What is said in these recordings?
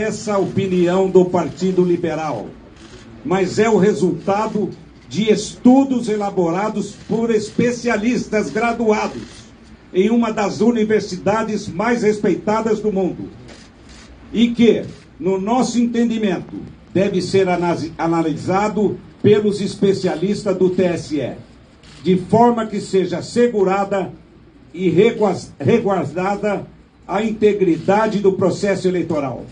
essa opinião do Partido Liberal, mas é o resultado de estudos elaborados por especialistas graduados em uma das universidades mais respeitadas do mundo e que, no nosso entendimento, deve ser analisado pelos especialistas do TSE, de forma que seja assegurada e resguardada a integridade do processo eleitoral,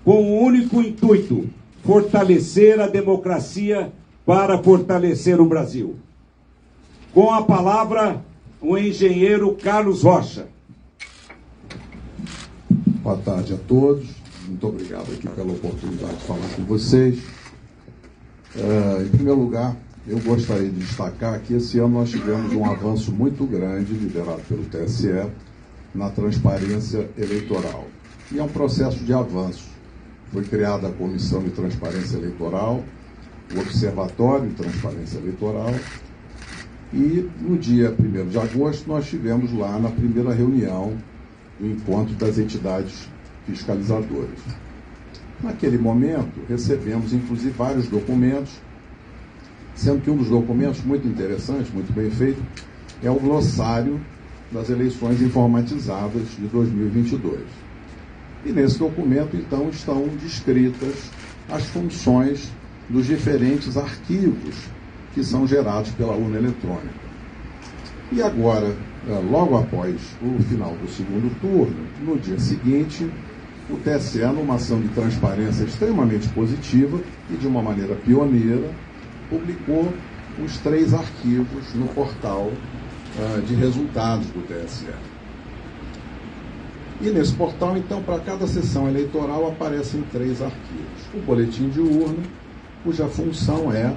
com o único intuito: fortalecer a democracia para fortalecer o Brasil. Com a palavra, o engenheiro Carlos Rocha. Boa tarde a todos. Muito obrigado aqui pela oportunidade de falar com vocês. Em primeiro lugar, eu gostaria de destacar que esse ano nós tivemos um avanço muito grande, liderado pelo TSE, na transparência eleitoral. E é um processo de avanço. Foi criada a Comissão de Transparência Eleitoral, o Observatório de Transparência Eleitoral, e no dia 1º de agosto nós tivemos lá na primeira reunião o encontro das entidades fiscalizadoras. Naquele momento recebemos inclusive vários documentos, sendo que um dos documentos muito interessante, muito bem feito, é o glossário das eleições informatizadas de 2022. E nesse documento, então, estão descritas as funções dos diferentes arquivos que são gerados pela urna eletrônica. E agora, logo após o final do segundo turno, no dia seguinte, o TSE, numa ação de transparência extremamente positiva e de uma maneira pioneira, publicou os 3 arquivos no portal de resultados do TSE. E nesse portal, então, para cada sessão eleitoral aparecem 3 arquivos. O boletim de urna, cuja função é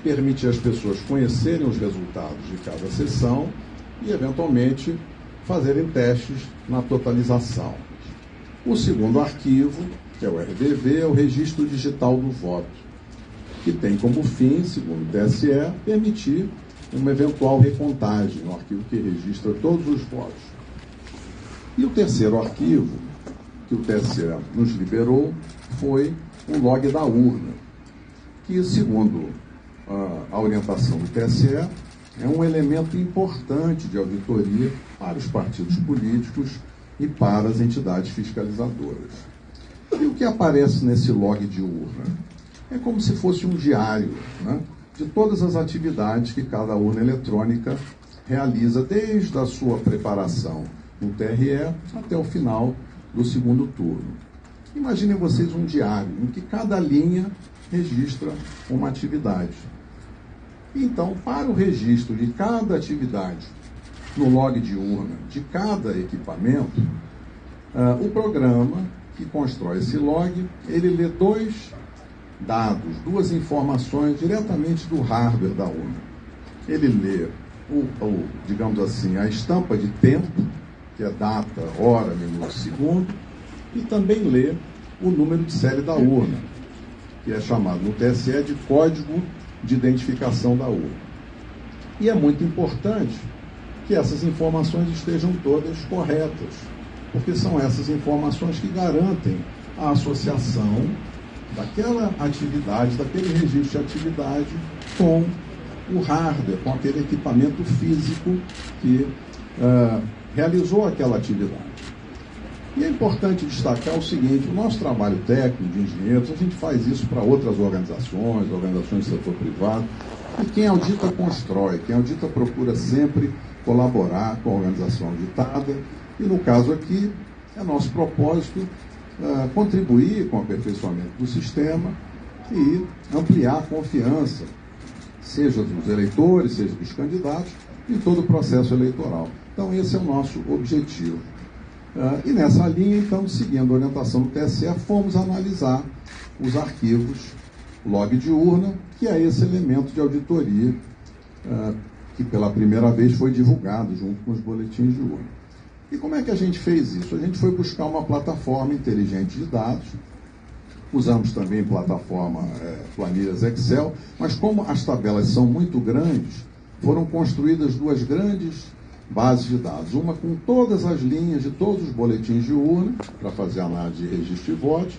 permitir às pessoas conhecerem os resultados de cada sessão e, eventualmente, fazerem testes na totalização. O segundo arquivo, que é o RDV, é o Registro Digital do Voto, que tem como fim, segundo o TSE, permitir uma eventual recontagem, um arquivo que registra todos os votos. E o terceiro arquivo que o TSE nos liberou foi o log da urna, que, segundo a orientação do TSE, é um elemento importante de auditoria para os partidos políticos e para as entidades fiscalizadoras. E o que aparece nesse log de urna? É como se fosse um diário, né, de todas as atividades que cada urna eletrônica realiza, desde a sua preparação no TRE até o final do segundo turno. Imaginem vocês um diário em que cada linha registra uma atividade. Então, para o registro de cada atividade no log de urna de cada equipamento, o programa que constrói esse log, ele lê 2 dados, 2 informações diretamente do hardware da urna. Ele lê, digamos assim, a estampa de tempo, que é data, hora, minuto, segundo, e também lê o número de série da urna, que é chamado no TSE de código de identificação da urna. E é muito importante que essas informações estejam todas corretas, porque são essas informações que garantem a associação daquela atividade, daquele registro de atividade com o hardware, com aquele equipamento físico que realizou aquela atividade. E é importante destacar o seguinte: o nosso trabalho técnico de engenheiros, a gente faz isso para outras organizações do setor privado, e quem audita constrói, quem audita procura sempre colaborar com a organização auditada, e no caso aqui, é nosso propósito contribuir com o aperfeiçoamento do sistema e ampliar a confiança, seja dos eleitores, seja dos candidatos, em todo o processo eleitoral. Então, esse é o nosso objetivo. E nessa linha, então, seguindo a orientação do TSE, fomos analisar os arquivos log de urna, que é esse elemento de auditoria que pela primeira vez foi divulgado junto com os boletins de urna. E como é que a gente fez isso? A gente foi buscar uma plataforma inteligente de dados, usamos também plataforma planilhas Excel, mas como as tabelas são muito grandes, foram construídas 2 grandes bases de dados. Uma com todas as linhas de todos os boletins de urna, para fazer análise de registro de votos,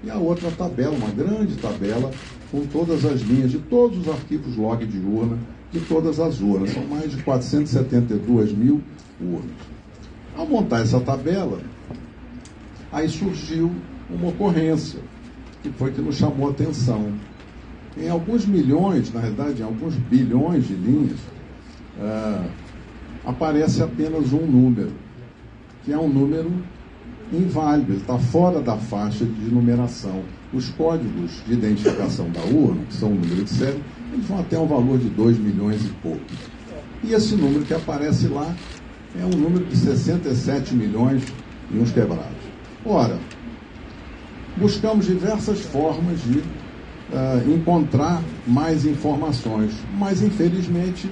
e a outra tabela, uma grande tabela, com todas as linhas de todos os arquivos log de urna, de todas as urnas. São mais de 472 mil urnas. Ao montar essa tabela, aí surgiu uma ocorrência, que foi que nos chamou a atenção. Em alguns milhões, na realidade, em alguns bilhões de linhas, aparece apenas um número, que é um número inválido, ele está fora da faixa de numeração. Os códigos de identificação da urna, que são o número de série, eles vão até um valor de 2 milhões e pouco. E esse número que aparece lá é um número de 67 milhões e uns quebrados. Ora, buscamos diversas formas de encontrar mais informações, mas infelizmente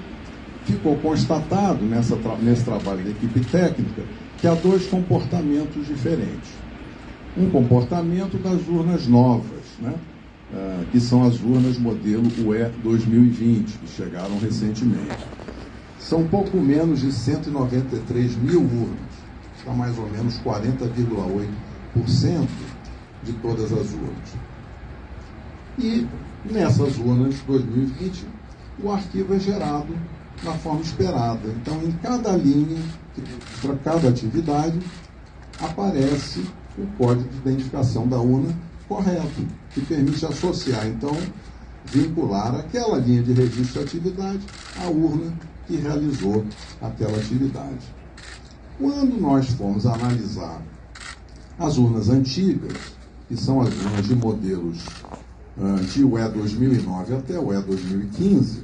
ficou constatado nesse trabalho da equipe técnica que há dois comportamentos diferentes. Um comportamento das urnas novas, né? Que são as urnas modelo UE 2020, que chegaram recentemente. São pouco menos de 193 mil urnas, está mais ou menos 40,8% de todas as urnas. E nessas urnas 2020, o arquivo é gerado na forma esperada. Então, em cada linha, para cada atividade, aparece o código de identificação da urna correto, que permite associar, então, vincular aquela linha de registro de atividade à urna que realizou aquela atividade. Quando nós fomos analisar as urnas antigas, que são as urnas de modelos de UE 2009 até UE 2015,